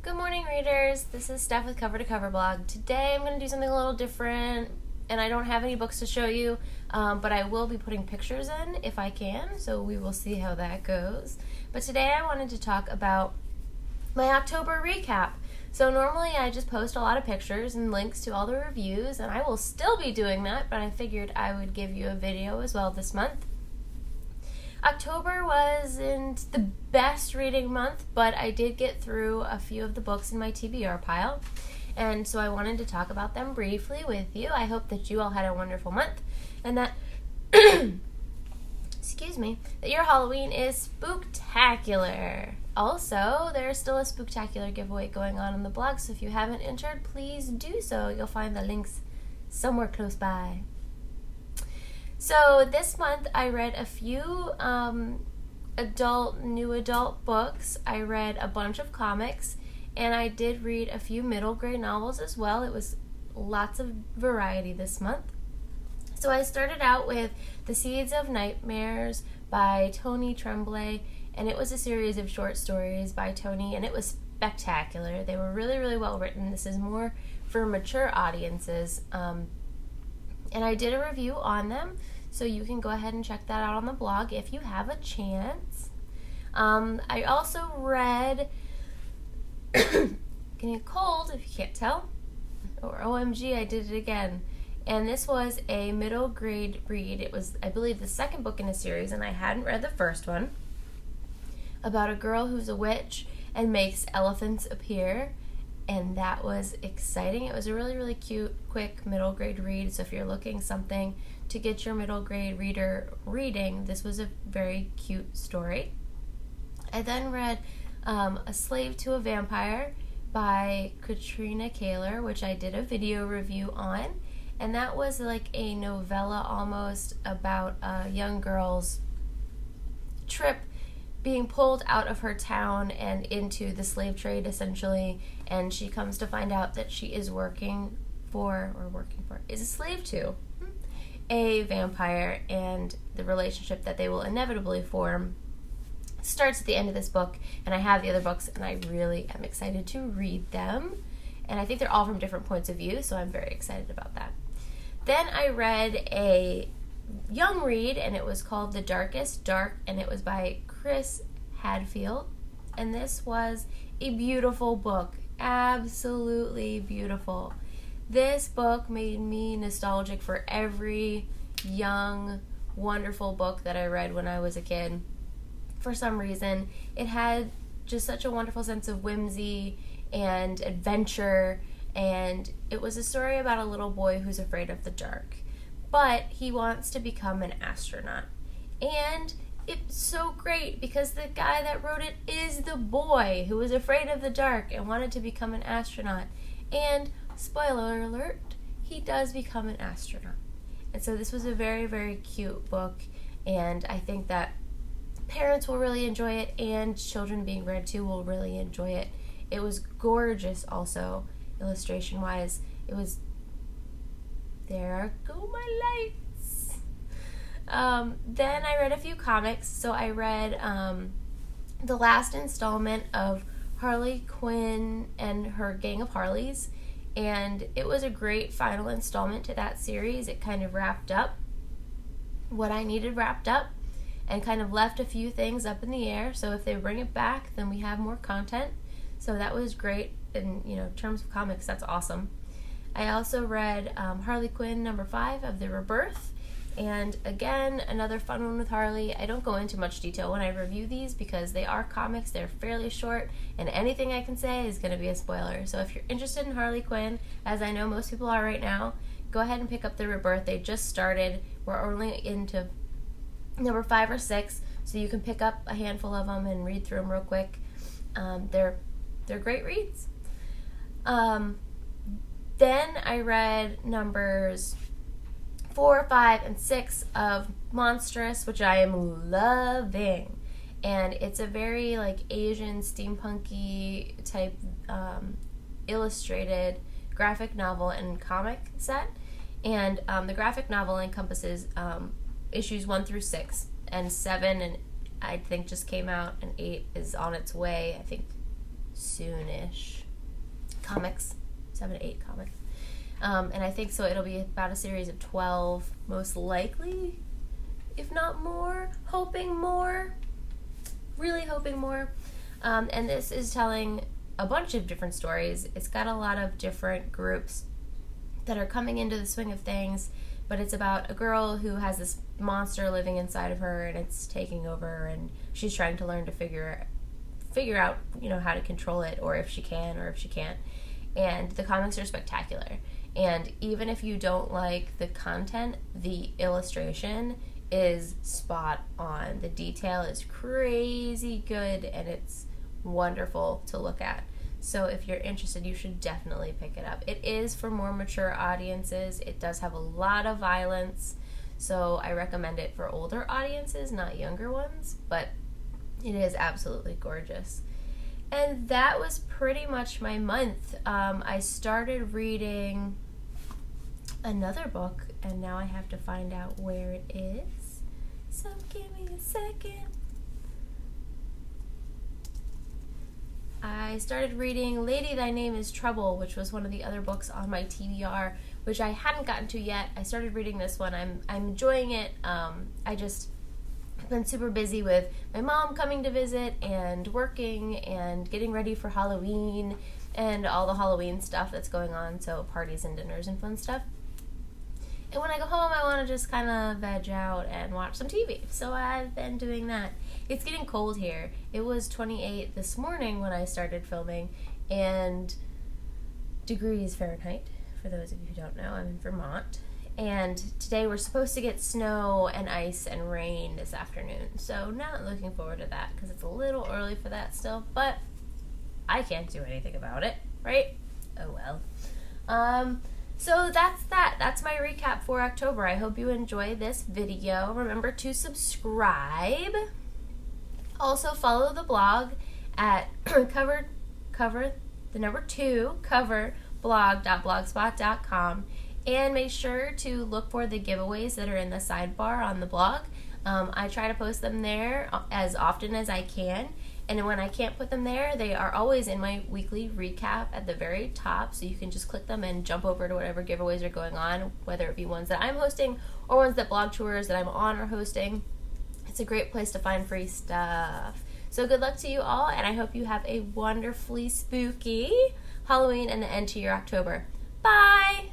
Good morning, readers. This is Steph with Cover to Cover Blog. Today I'm going to do something a little different, and I don't have any books to show you, but I will be putting pictures in if I can, so we will see how that goes. But today I wanted to talk about my October recap. So normally I just post a lot of pictures and links to all the reviews, and I will still be doing that, but I figured I would give you a video as well this month. October wasn't the best reading month, but I did get through a few of the books in my TBR pile, and so I wanted to talk about them briefly with you. I hope that you all had a wonderful month, and that, excuse me, that your Halloween is spooktacular. Also, there's still a spooktacular giveaway going on the blog, so if you haven't entered, please do so. You'll find the links somewhere close by. So this month I read a few new adult books. I read a bunch of comics, and I did read a few middle grade novels as well. It was lots of variety this month. So I started out with The Seeds of Nightmares by Tony Tremblay, and it was a series of short stories by Tony, and it was spectacular. They were really, really well written. This is more for mature audiences, and I did a review on them, so you can go ahead and check that out on the blog if you have a chance. I also read Getting a Cold, if you can't tell, or OMG, I did it again. And this was a middle grade read. It was, I believe, the second book in a series, and I hadn't read the first one, about a girl who's a witch and makes elephants appear. And that was exciting. It was a really, really cute, quick middle grade read. So if you're looking something to get your middle grade reader reading, this was a very cute story. I then read A Slave to a Vampire by Katrina Kaler, which I did a video review on. And that was like a novella almost about a young girl's trip being pulled out of her town and into the slave trade, essentially, and she comes to find out that she is is a slave to a vampire, and the relationship that they will inevitably form starts at the end of this book. And I have the other books, and I really am excited to read them, and I think they're all from different points of view, so I'm very excited about that. Then I read a young read, and it was called The Darkest Dark, and it was by Chris Hadfield, and this was a beautiful book, absolutely beautiful. This book made me nostalgic for every young, wonderful book that I read when I was a kid. For some reason, it had just such a wonderful sense of whimsy and adventure, and it was a story about a little boy who's afraid of the dark, but he wants to become an astronaut. And it's so great because the guy that wrote it is the boy who was afraid of the dark and wanted to become an astronaut. And spoiler alert, he does become an astronaut. And so this was a very, very cute book, and I think that parents will really enjoy it, and children being read to will really enjoy it. It was gorgeous also, illustration-wise. It was, there go my lights. Then I read a few comics. So I read the last installment of Harley Quinn and her gang of Harleys, and it was a great final installment to that series. It kind of wrapped up what I needed wrapped up and kind of left a few things up in the air. So if they bring it back, then we have more content. So that was great in terms of comics. That's awesome. I also read Harley Quinn number 5 of The Rebirth. And again, another fun one with Harley. I don't go into much detail when I review these because they are comics, they're fairly short, and anything I can say is going to be a spoiler. So if you're interested in Harley Quinn, as I know most people are right now, go ahead and pick up The Rebirth. They just started. We're only into number 5 or 6, so you can pick up a handful of them and read through them real quick. They're great reads. Then I read numbers 4, 5, and 6 of Monstrous, which I am loving. And it's a very Asian steampunky type illustrated graphic novel and comic set. And the graphic novel encompasses issues 1 through 6, and 7 and I think just came out, and 8 is on its way. I think soonish. Comics, 7 to 8 comics. And I think so it'll be about a series of 12, most likely, if not more, hoping more, really hoping more. And this is telling a bunch of different stories. It's got a lot of different groups that are coming into the swing of things, but it's about a girl who has this monster living inside of her, and it's taking over, and she's trying to learn to figure out, how to control it, or if she can, or if she can't. And the comics are spectacular. And even if you don't like the content, the illustration is spot on. The detail is crazy good, and it's wonderful to look at. So if you're interested, you should definitely pick it up. It is for more mature audiences. It does have a lot of violence, so I recommend it for older audiences, not younger ones, but it is absolutely gorgeous. And that was pretty much my month. I started reading another book, and now I have to find out where it is. So give me a second. I started reading Lady, Thy Name is Trouble, which was one of the other books on my TBR, which I hadn't gotten to yet. I started reading this one. I'm enjoying it. I just have been super busy with my mom coming to visit and working and getting ready for Halloween and all the Halloween stuff that's going on, so parties and dinners and fun stuff. And when I go home, I want to just kind of veg out and watch some TV. So I've been doing that. It's getting cold here. It was 28 this morning when I started filming, and degrees Fahrenheit, for those of you who don't know. I'm in Vermont. And today we're supposed to get snow and ice and rain this afternoon. So not looking forward to that because it's a little early for that still. But I can't do anything about it, right? Oh well. So that's that. That's my recap for October. I hope you enjoy this video. Remember to subscribe. Also follow the blog at coverblog.blogspot.com, and make sure to look for the giveaways that are in the sidebar on the blog. I try to post them there as often as I can. And when I can't put them there, they are always in my weekly recap at the very top, so you can just click them and jump over to whatever giveaways are going on, whether it be ones that I'm hosting or ones that blog tours that I'm on are hosting. It's a great place to find free stuff. So good luck to you all, and I hope you have a wonderfully spooky Halloween and the end to your October. Bye!